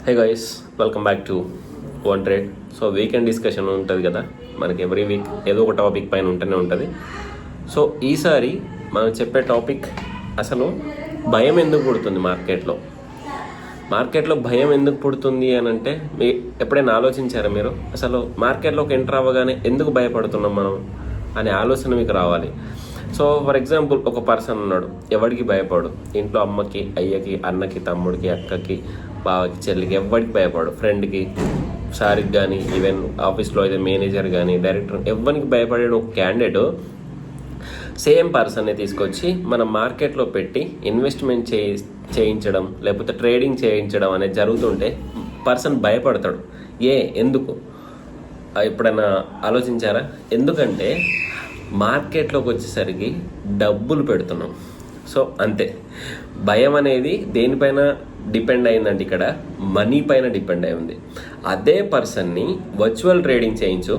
Hey guys, welcome back to one trade. So weekend discussion ఉంటుంది కదా, మనకి every week ఏదో ఒక టాపిక్ పైన ఉంటూనే ఉంటుంది. సో ఈసారి మనం చెప్పే టాపిక్ అసలు భయం ఎందుకు పుడుతుంది మార్కెట్లో భయం ఎందుకు పుడుతుంది అని అంటే, ఎప్పుడైనా ఆలోచించారా మీరు? అసలు మార్కెట్లోకి ఎంటర్ అవ్వగానే ఎందుకు భయపడుతున్నాం మనం అనే ఆలోచన మీకు రావాలి. సో ఫర్ ఎగ్జాంపుల్, ఒక పర్సన్ ఉన్నాడు, ఎవరికి భయపడు, ఇంట్లో అమ్మకి, అయ్యకి, అన్నకి, తమ్ముడికి, అక్కకి, బావకి, చెల్లికి, ఎవరికి భయపడు, ఫ్రెండ్కి, సార్కి కానీ, ఈవెన్ ఆఫీస్లో అయితే మేనేజర్ కానీ, డైరెక్టర్, ఎవరికి భయపడే ఒక క్యాండిడేట్ సేమ్ పర్సన్ని తీసుకొచ్చి మన మార్కెట్లో పెట్టి ఇన్వెస్ట్మెంట్ చేయించడం లేకపోతే ట్రేడింగ్ చేయించడం అనేది జరుగుతుంటే పర్సన్ భయపడతాడు. ఎందుకు ఎప్పుడైనా ఆలోచించారా? ఎందుకంటే మార్కెట్లోకి వచ్చేసరికి డబ్బులు పెడుతున్నాం. సో అంతే, భయం అనేది దేనిపైన డిపెండ్ అయిందంటే ఇక్కడ మనీ పైన డిపెండ్ అయి ఉంది. అదే పర్సన్ని వర్చువల్ ట్రేడింగ్ చేయించు,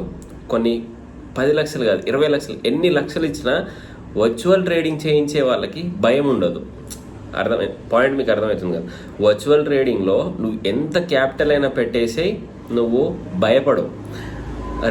కొన్ని 10 లక్షలు కాదు 20 లక్షలు, ఎన్ని లక్షలు ఇచ్చినా వర్చువల్ ట్రేడింగ్ చేయించే వాళ్ళకి భయం ఉండదు. పాయింట్ మీకు అర్థమవుతుంది కదా? వర్చువల్ ట్రేడింగ్లో నువ్వు ఎంత క్యాపిటల్ అయినా పెట్టేసి నువ్వు భయపడు.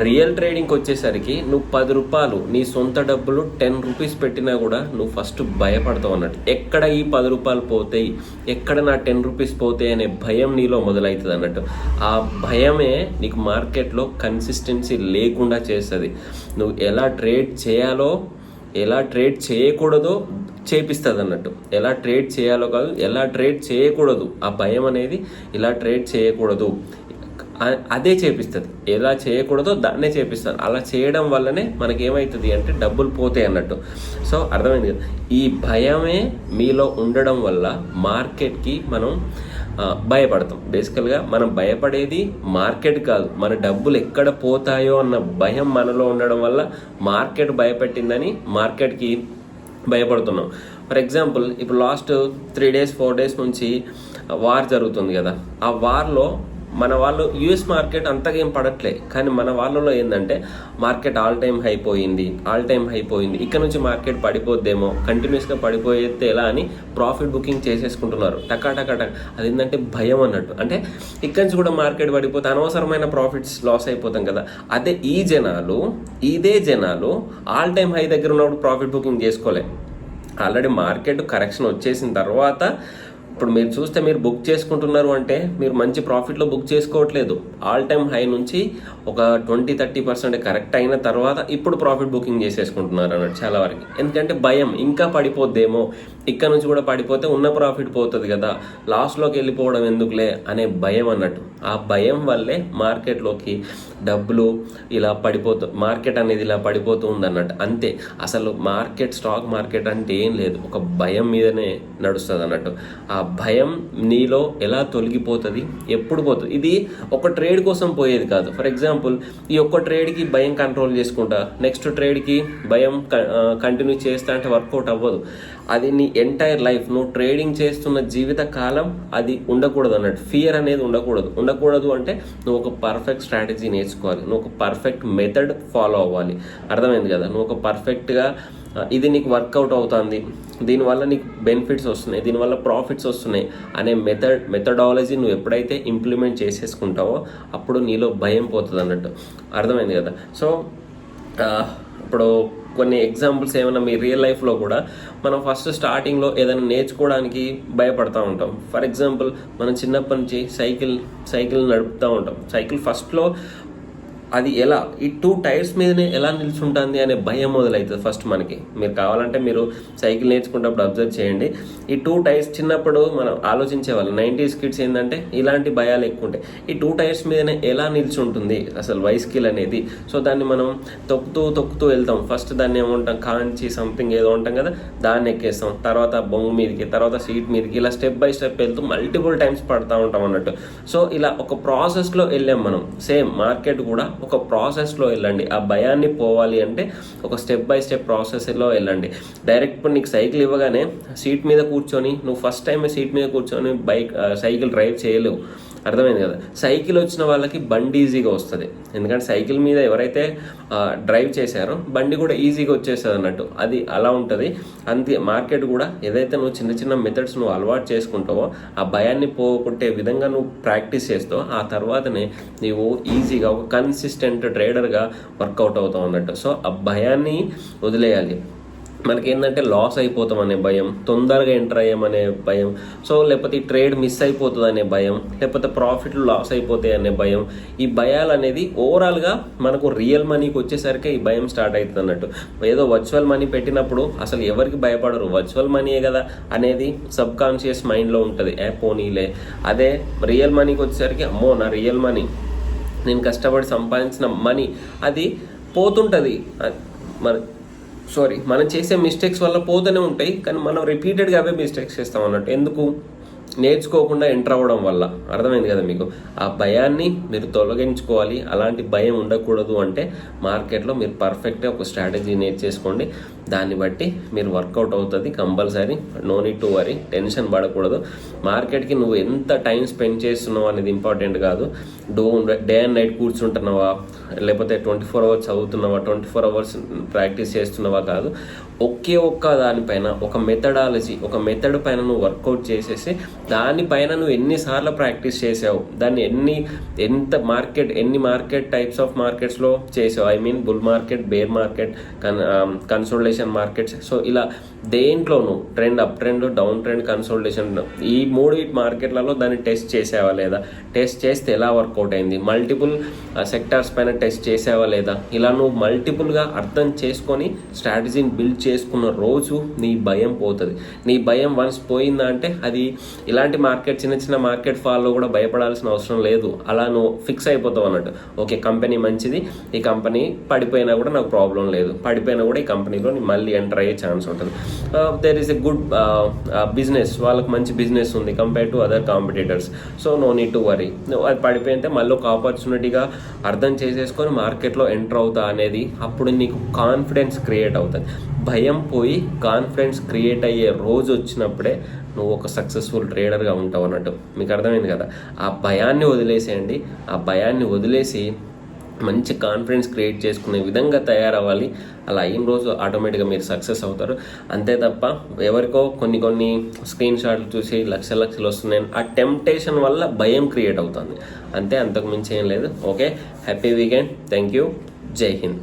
రియల్ ట్రేడింగ్కి వచ్చేసరికి నువ్వు 10 రూపాయలు నీ సొంత డబ్బులు 10 రూపీస్ పెట్టినా కూడా నువ్వు ఫస్ట్ భయపడతావు అన్నట్టు. ఎక్కడ ఈ 10 రూపాయలు పోతాయి, ఎక్కడ నా 10 రూపీస్ పోతాయి అనే భయం నీలో మొదలవుతుంది అన్నట్టు. ఆ భయమే నీకు మార్కెట్లో కన్సిస్టెన్సీ లేకుండా చేస్తుంది. నువ్వు ఎలా ట్రేడ్ చేయాలో, ఎలా ట్రేడ్ చేయకూడదో చేపిస్తుంది అన్నట్టు. ఎలా ట్రేడ్ చేయాలో కాదు, ఎలా ట్రేడ్ చేయకూడదు, ఆ భయం అనేది ఇలా ట్రేడ్ చేయకూడదు అదే చేపిస్తుంది. ఎలా చేయకూడదో దాన్నే చేపిస్తాను. అలా చేయడం వల్లనే మనకి ఏమవుతుంది అంటే డబ్బులు పోతాయి అన్నట్టు. సో అర్థమైంది కదా? ఈ భయమే మీలో ఉండడం వల్ల మార్కెట్కి మనం భయపడతాం. బేసికల్గా మనం భయపడేది మార్కెట్ కాదు, మన డబ్బులు ఎక్కడ పోతాయో అన్న భయం మనలో ఉండడం వల్ల మార్కెట్ భయపెట్టిందని మార్కెట్కి భయపడుతున్నాం. ఫర్ ఎగ్జాంపుల్, ఇప్పుడు లాస్ట్ 3 days 4 days నుంచి వార్ జరుగుతుంది కదా. ఆ వార్లో మన వాళ్ళు యూఎస్ మార్కెట్ అంతగా ఏం పడట్లే, కానీ మన వాళ్ళలో ఏంటంటే మార్కెట్ ఆల్ టైమ్ హై పోయింది. ఇక్కడ నుంచి మార్కెట్ పడిపోద్దేమో, కంటిన్యూస్గా పడిపోయేస్తే ఎలా అని ప్రాఫిట్ బుకింగ్ చేసేసుకుంటున్నారు టకా. అది ఏంటంటే భయం అన్నట్టు. అంటే ఇక్కడ నుంచి కూడా మార్కెట్ పడిపోతే అనవసరమైన ప్రాఫిట్స్ లాస్ అయిపోతాం కదా. ఇదే జనాలు ఆల్ టైమ్ హై దగ్గర ఉన్నప్పుడు ప్రాఫిట్ బుకింగ్ చేసుకోలే. ఆల్రెడీ మార్కెట్ కరెక్షన్ వచ్చేసిన తర్వాత ఇప్పుడు మీరు చూస్తే మీరు బుక్ చేసుకుంటున్నారు అంటే మీరు మంచి ప్రాఫిట్లో బుక్ చేసుకోవట్లేదు. ఆల్ టైమ్ హై నుంచి ఒక 20-30% కరెక్ట్ అయిన తర్వాత ఇప్పుడు ప్రాఫిట్ బుకింగ్ చేసేసుకుంటున్నారు అన్నట్టు చాలా వరకు. ఎందుకంటే భయం, ఇంకా పడిపోద్దేమో, ఇక్కడ నుంచి కూడా పడిపోతే ఉన్న ప్రాఫిట్ పోతుంది కదా, లాస్లోకి వెళ్ళిపోవడం ఎందుకులే అనే భయం అన్నట్టు. ఆ భయం వల్లే మార్కెట్లోకి డబ్బులు ఇలా మార్కెట్ అనేది ఇలా పడిపోతూ ఉందన్నట్టు. అంతే, అసలు స్టాక్ మార్కెట్ అంటే ఏం లేదు, ఒక భయం మీదనే నడుస్తుంది అన్నట్టు. ఆ భయం నీలో ఎలా తొలగిపోతుంది, ఎప్పుడు పోతుంది? ఇది ఒక ట్రేడ్ కోసం పోయేది కాదు. ఫర్ ఎగ్జాంపుల్, ఈ ఒక్క ట్రేడ్కి భయం కంట్రోల్ చేసుకుంటా, నెక్స్ట్ ట్రేడ్కి భయం కంటిన్యూ చేస్తా అంటే వర్కౌట్ అవ్వదు. అది నీ ఎంటైర్ లైఫ్, నువ్వు ట్రేడింగ్ చేస్తున్న జీవిత కాలం అది ఉండకూడదు అన్నట్టు. ఫియర్ అనేది ఉండకూడదు అంటే నువ్వు ఒక పర్ఫెక్ట్ స్ట్రాటజీ నేర్చుకోవాలి, నువ్వు ఒక పర్ఫెక్ట్ మెథడ్ ఫాలో అవ్వాలి. అర్థమైంది కదా? నువ్వు ఒక పర్ఫెక్ట్గా ఇది నీకు వర్కౌట్ అవుతుంది, దీనివల్ల నీకు బెనిఫిట్స్ వస్తున్నాయి, దీనివల్ల ప్రాఫిట్స్ వస్తున్నాయి అనే మెథడాలజీ నువ్వు ఎప్పుడైతే ఇంప్లిమెంట్ చేసేసుకుంటావో అప్పుడు నీలో భయం పోతుంది అన్నట్టు. అర్థమైంది కదా? సో ఇప్పుడు కొన్ని ఎగ్జాంపుల్స్ ఏమైనా మీ రియల్ లైఫ్లో కూడా మనం ఫస్ట్ స్టార్టింగ్లో ఏదైనా నేర్చుకోవడానికి భయపడతా ఉంటాం. ఫర్ ఎగ్జాంపుల్, మనం చిన్నప్పటి నుంచి సైకిల్ నడుపుతూ ఉంటాం. సైకిల్ ఫస్ట్లో అది ఎలా ఈ 2 టైర్స్ మీదనే ఎలా నిల్చుంటుంది అనే భయం మొదలవుతుంది ఫస్ట్ మనకి. మీరు కావాలంటే మీరు సైకిల్ నేర్చుకున్నప్పుడు అబ్జర్వ్ చేయండి. ఈ 2 టైర్స్ చిన్నప్పుడు మనం ఆలోచించేవాళ్ళం. 90s కిడ్స్ ఏంటంటే ఇలాంటి భయాలు ఎక్కువ ఉంటాయి. ఈ 2 టైర్స్ మీదనే ఎలా నిల్చుంటుంది అసలు బైసికిల్ అనేది. సో దాన్ని మనం తొక్కుతూ వెళ్తాం. ఫస్ట్ దాన్ని ఏమంటాం, కాంచి సంథింగ్ ఏదో ఉంటాం కదా, దాన్ని ఎక్కేస్తాం, తర్వాత బొంగు మీదకి, తర్వాత సీట్ మీదకి, ఇలా స్టెప్ బై స్టెప్ వెళ్తూ మల్టిపుల్ టైమ్స్ పడతా ఉంటాం అన్నట్టు. సో ఇలా ఒక ప్రాసెస్లో వెళ్ళాం మనం. సేమ్ మార్కెట్ కూడా ఒక ప్రాసెస్లో వెళ్ళండి. ఆ భయాన్ని పోవాలి అంటే ఒక స్టెప్ బై స్టెప్ ప్రాసెస్లో వెళ్ళండి. డైరెక్ట్ ఇప్పుడు నీకు సైకిల్ ఇవ్వగానే సీట్ మీద కూర్చొని, నువ్వు ఫస్ట్ టైం సీట్ మీద కూర్చొని సైకిల్ డ్రైవ్ చేయలేవు. అర్థమైంది కదా. సైకిల్ వచ్చిన వాళ్ళకి బండి ఈజీగా వస్తుంది, ఎందుకంటే సైకిల్ మీద ఎవరైతే డ్రైవ్ చేశారో బండి కూడా ఈజీగా వచ్చేస్తుంది అన్నట్టు. అది అలా ఉంటుంది. అంతే మార్కెట్ కూడా ఏదైతే నువ్వు చిన్న చిన్న మెథడ్స్ నువ్వు అలవాటు చేసుకుంటావో, ఆ భయాన్ని పోగొట్టే విధంగా నువ్వు ప్రాక్టీస్ చేస్తావు, ఆ తర్వాతనే నువ్వు ఈజీగా ఒక కన్సిస్టెంట్ ట్రేడర్గా వర్కౌట్ అవుతావు అన్నట్టు. సో ఆ భయాన్ని వదిలేయాలి. మనకేంటంటే లాస్ అయిపోతాం అనే భయం, తొందరగా ఎంటర్ అయ్యామనే భయం, సో లేకపోతే ఈ ట్రేడ్ మిస్ అయిపోతుంది అనే భయం, లేకపోతే ప్రాఫిట్లు లాస్ అయిపోతాయి అనే భయం. ఈ భయాలు అనేది ఓవరాల్గా మనకు రియల్ మనీకి వచ్చేసరికి ఈ భయం స్టార్ట్ అవుతుంది అన్నట్టు. ఏదో వర్చువల్ మనీ పెట్టినప్పుడు అసలు ఎవరికి భయపడరు, వర్చువల్ మనీయే కదా అనేది సబ్ కాన్షియస్ మైండ్లో ఉంటుంది, పోనీలే. అదే రియల్ మనీకి వచ్చేసరికి అమ్మో నా రియల్ మనీ, నేను కష్టపడి సంపాదించిన మనీ అది పోతుంటుంది. మనం చేసే మిస్టేక్స్ వల్ల పోతూనే ఉంటాయి, కానీ మనం రిపీటెడ్గా అవే మిస్టేక్స్ చేస్తాం అన్నట్టు. ఎందుకు? నేర్చుకోకుండా ఎంటర్ అవ్వడం వల్ల. అర్థమైంది కదా మీకు. ఆ భయాన్ని మీరు తొలగించుకోవాలి. అలాంటి భయం ఉండకూడదు అంటే మార్కెట్లో మీరు పర్ఫెక్ట్గా ఒక స్ట్రాటజీ నేర్చేసుకోండి, దాన్ని బట్టి మీరు వర్కౌట్ అవుతుంది compulsory. No need to worry, tension పడకూడదు. మార్కెట్కి నువ్వు ఎంత టైం స్పెండ్ చేస్తున్నావు అనేది ఇంపార్టెంట్ కాదు. డే అండ్ నైట్ కూర్చుంటున్నావా, లేకపోతే 24 hours చదువుతున్నావా, 24 hours ప్రాక్టీస్ చేస్తున్నావా కాదు. ఒకే ఒక్క దానిపైన ఒక మెథడాలజీ, ఒక మెథడ్ పైన నువ్వు వర్కౌట్ చేసేసి దానిపైన నువ్వు ఎన్నిసార్లు ప్రాక్టీస్ చేసావు, దాన్ని ఎన్ని మార్కెట్ టైప్స్ ఆఫ్ మార్కెట్స్లో చేసావు. I mean bull market, bear market, consolidation markets. So ఇలా దేంట్లోనూ trend, up trend, down trend, consolidation, ఈ 3 మార్కెట్లలో దాన్ని టెస్ట్ చేసావా లేదా, టెస్ట్ చేస్తే ఎలా వర్కౌట్ అయింది, మల్టిపుల్ సెక్టార్స్ పైన టెస్ట్ చేసావా లేదా, ఇలా నువ్వు మల్టిపుల్గా అర్థం చేసుకొని స్ట్రాటజీని బిల్డ్ చేసుకున్న రోజు నీ భయం పోతుంది. నీ భయం వన్స్ పోయిందా అంటే అది ఇలాంటి మార్కెట్, చిన్న చిన్న మార్కెట్ ఫాల్లో కూడా భయపడాల్సిన అవసరం లేదు. అలా నువ్వు ఫిక్స్ అయిపోతావు అన్నట్టు. ఓకే కంపెనీ మంచిది, ఈ కంపెనీ పడిపోయినా కూడా నాకు ప్రాబ్లం లేదు, పడిపోయినా కూడా ఈ కంపెనీలో నీ మళ్ళీ ఎంటర్ అయ్యే ఛాన్స్ ఉంటుంది. There is a good business, వాళ్ళకి మంచి బిజినెస్ ఉంది compare to other competitors. So no need to worry. అది పడిపోయితే మళ్ళీ ఒక ఆపర్చునిటీగా అర్థం చేసేసుకొని మార్కెట్లో ఎంటర్ అవుతా అనేది అప్పుడు నీకు కాన్ఫిడెన్స్ క్రియేట్ అవుతుంది. భయం పోయి కాన్ఫిడెన్స్ క్రియేట్ అయ్యే రోజు వచ్చినప్పుడే నువ్వు ఒక సక్సెస్ఫుల్ ట్రేడర్గా ఉంటావు అన్నట్టు. మీకు అర్థమైంది కదా. ఆ భయాన్ని వదిలేసేయండి. ఆ భయాన్ని వదిలేసి మంచి కాన్ఫిడెన్స్ క్రియేట్ చేసుకునే విధంగా తయారవ్వాలి. అలా అయిన రోజు ఆటోమేటిక్గా మీరు సక్సెస్ అవుతారు. అంతే తప్ప ఎవరికో కొన్ని స్క్రీన్ షాట్లు చూసి లక్షలు వస్తున్నాయి, ఆ టెంప్టేషన్ వల్ల భయం క్రియేట్ అవుతుంది అంతే, అంతకు మించి ఏం లేదు. Okay, happy weekend. Thank you. జై హింద్.